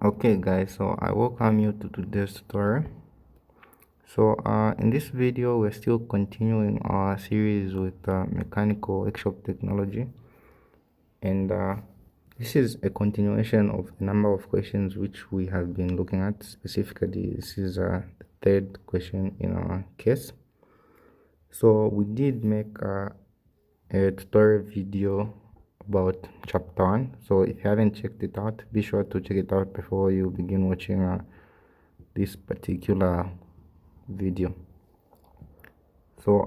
Okay guys, so I welcome you to today's tutorial. So in this video we're still continuing our series with mechanical workshop technology, and this is a continuation of a number of questions which we have been looking at. Specifically, this is the third question in our case. So we did make a tutorial video about chapter 1, so if you haven't checked it out, be sure to check it out before you begin watching this particular video. So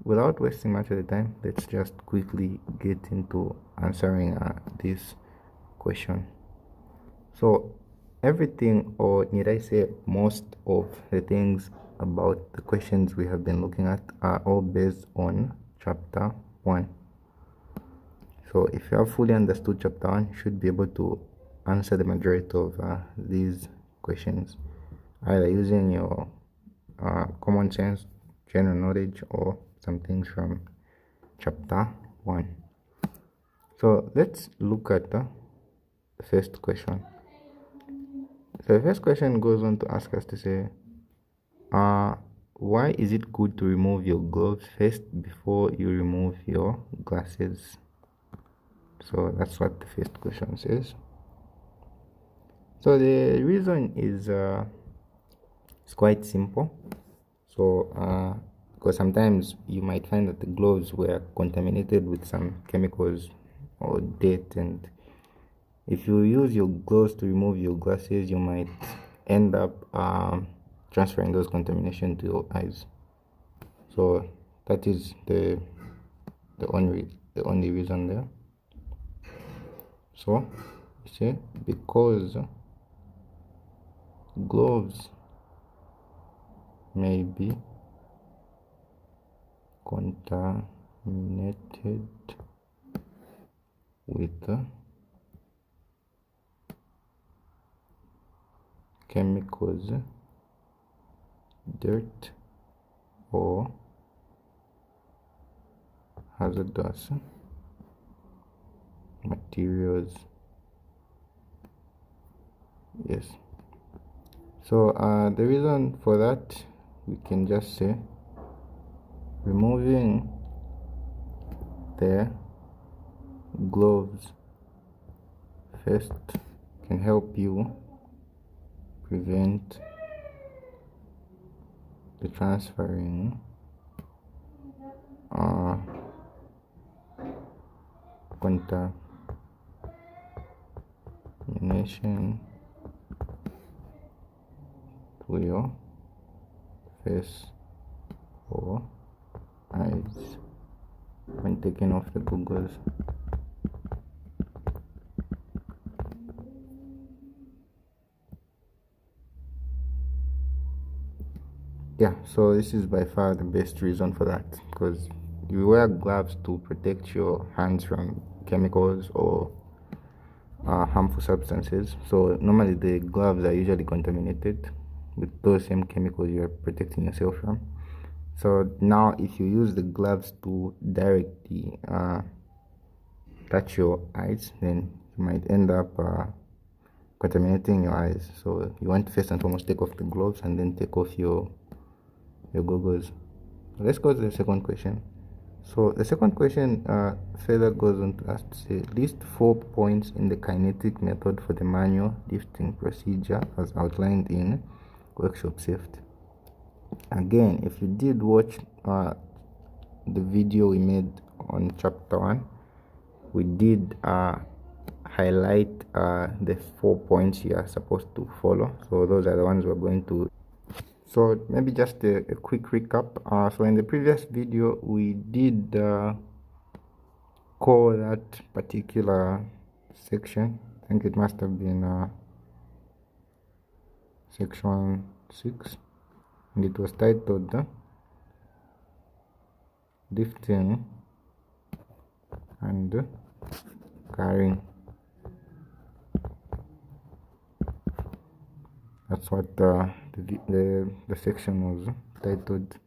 without wasting much of the time, let's just quickly get into answering this question. So everything, or need I say most of the things about the questions we have been looking at, are all based on chapter 1. So if you have fully understood chapter 1, you should be able to answer the majority of these questions, either using your common sense, general knowledge, or some things from chapter 1. So let's look at the first question. So the first question goes on to ask us to say, why is it good to remove your gloves first before you remove your glasses? So that's what the first question says. So the reason is it's quite simple. So because sometimes you might find that the gloves were contaminated with some chemicals or dirt, and if you use your gloves to remove your glasses, you might end up transferring those contamination to your eyes. So that is the only reason there. So you see, because gloves may be contaminated with chemicals, dirt, or hazardous materials. Yes. So the reason for that, we can just say removing the gloves first can help you prevent the transferring contamination to your face or eyes when taking off the goggles. Yeah, so this is by far the best reason for that, because you wear gloves to protect your hands from chemicals or harmful substances. So normally the gloves are usually contaminated with those same chemicals you're protecting yourself from. So now if you use the gloves to directly touch your eyes, then you might end up contaminating your eyes. So you want to first and foremost take off the gloves and then take off your goggles. Let's go to the second question. So the second question further goes on to ask to say, list 4 points in the kinetic method for the manual lifting procedure as outlined in workshop safety. Again, if you did watch the video we made on chapter 1, we did highlight the 4 points you are supposed to follow. So those are the ones we're going to. So maybe just a quick recap. So in the previous video we did call that particular section, I think it must have been section 6, and it was titled lifting and carrying. That's what the section was titled.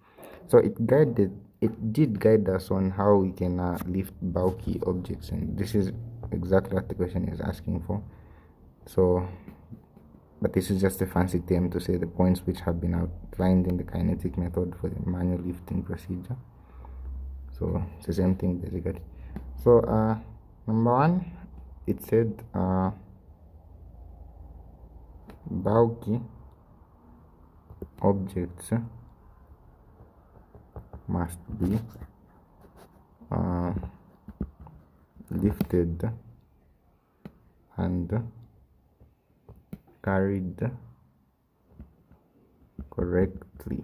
So it did guide us on how we can lift bulky objects, and this is exactly what the question is asking for. So but this is just a fancy term to say the points which have been outlined in the kinetic method for the manual lifting procedure. So it's the same thing basically. So number one, it said bulky objects must be lifted and carried correctly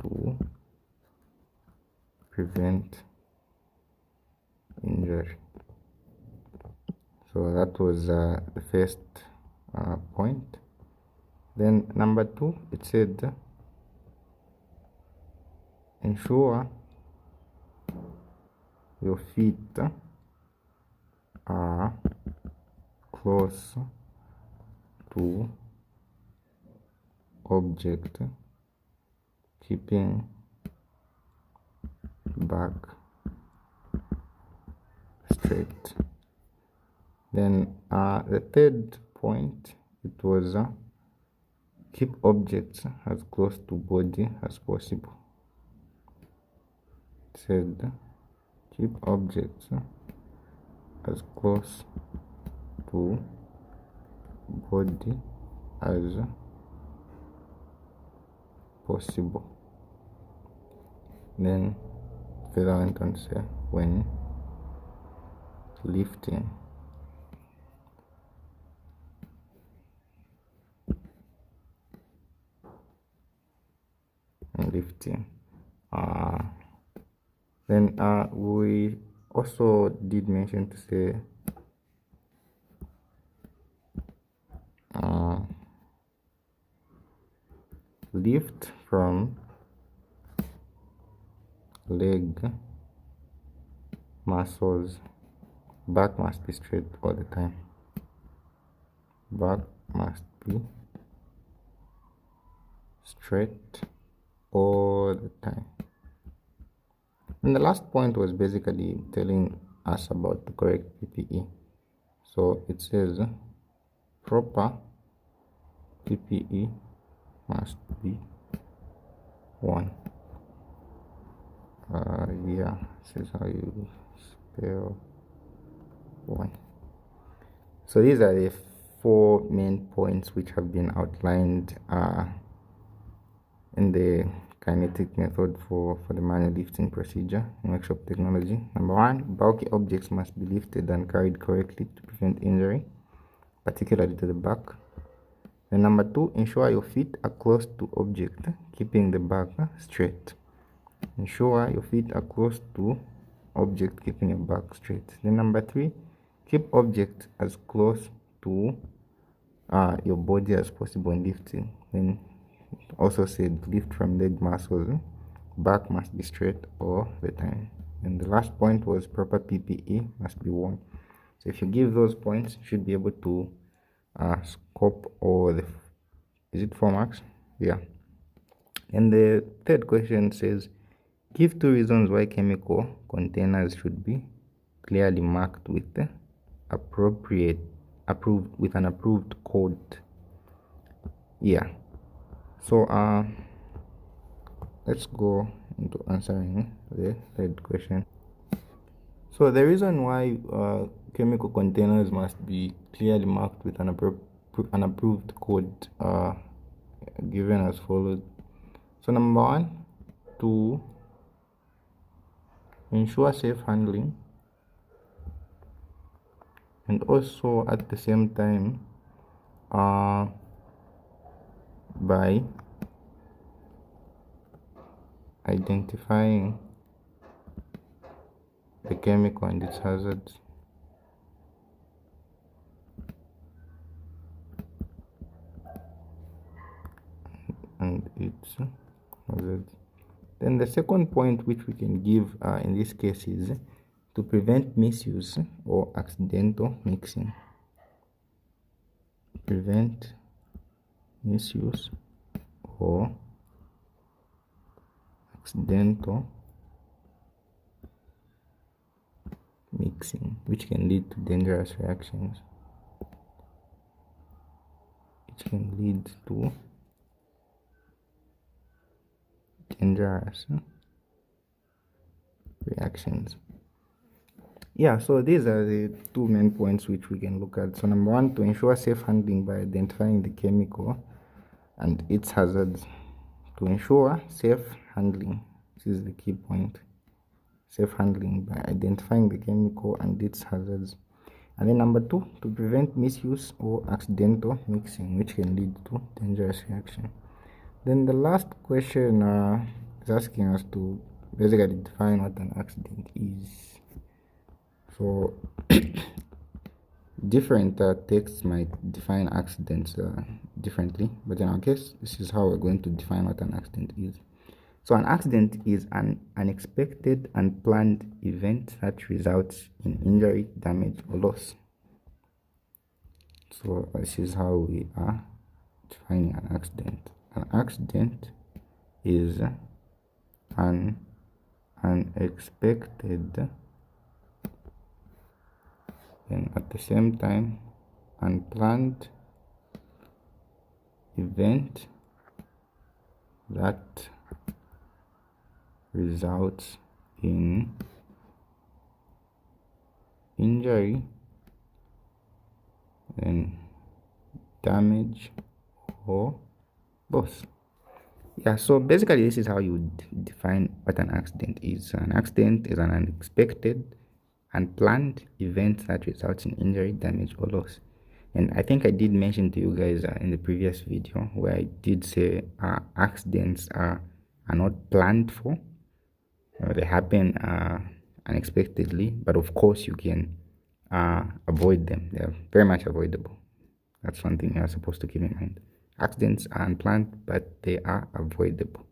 to prevent injury. So that was the first point. Then number two, it said ensure your feet are close to object, keeping back straight. Then the third point, it was keep objects as close to body as possible. It said keep objects as close to body as possible. Then further went on to say when lifting then we also did mention to say lift from leg muscles, back must be straight all the time. Back must be straight all the time. And the last point was basically telling us about the correct PPE. So it says proper PPE must be worn. Yeah, this is how you spell one. So these are the 4 main points which have been outlined in the kinetic method for the manual lifting procedure in workshop technology. Number one, bulky objects must be lifted and carried correctly to prevent injury, particularly to the back. Then number two, ensure your feet are close to object, keeping the back straight. Ensure your feet are close to object, keeping your back straight. Then number three, keep object as close to your body as possible in lifting. Then also said lift from leg muscles, back must be straight all the time. And the last point was proper PPE must be worn. So if you give those points, you should be able to scope all the, is it 4 marks? Yeah. And the third question says give 2 reasons why chemical containers should be clearly marked with the approved with an approved code. Yeah, so let's go into answering the third question. So the reason why chemical containers must be clearly marked with an approved code given as follows. So number one, to ensure safe handling, and also at the same time by identifying the chemical and its hazards. Then the second point which we can give in this case is to prevent misuse or accidental mixing. Prevent misuse or accidental mixing, which can lead to dangerous reactions. which can lead to dangerous reactions. Yeah, so these are the two main points which we can look at. So number one, to ensure safe handling by identifying the chemical and its hazards. To ensure safe handling, this is the key point. Safe handling by identifying the chemical and its hazards. And then number two, to prevent misuse or accidental mixing, which can lead to dangerous reaction. Then the last question is asking us to basically define what an accident is. So different texts might define accidents differently, but in our case, this is how we're going to define what an accident is. So an accident is an unexpected, unplanned event that results in injury, damage, or loss. So this is how we are defining an accident. An accident is an unexpected and at the same time unplanned event that results in injury and damage or loss. Yeah, so basically this is how you would define what an accident is. An accident is an unexpected, unplanned event that results in injury, damage, or loss. And I think I did mention to you guys in the previous video where I did say accidents are not planned for. They happen unexpectedly, but of course you can avoid them. They're very much avoidable. That's one thing you're supposed to keep in mind. Accidents are unplanned, but they are avoidable.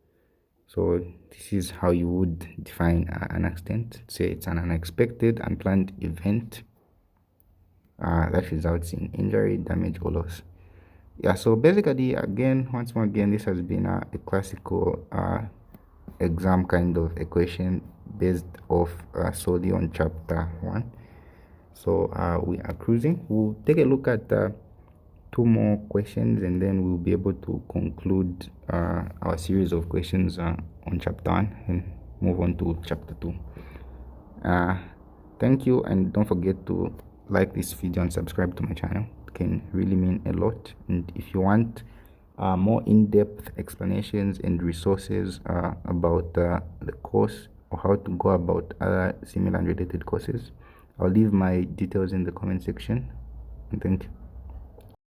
So this is how you would define an accident. Say it's an unexpected, unplanned event that results in injury, damage, or loss. Yeah, so basically, once more again, this has been a classical exam kind of equation based off solely on chapter 1. So we are cruising. We'll take a look at two more questions and then we'll be able to conclude our series of questions on chapter 1 and move on to chapter 2. Thank you, and don't forget to like this video and subscribe to my channel. It can really mean a lot. And if you want more in-depth explanations and resources about the course or how to go about other similar and related courses, I'll leave my details in the comment section. And thank you.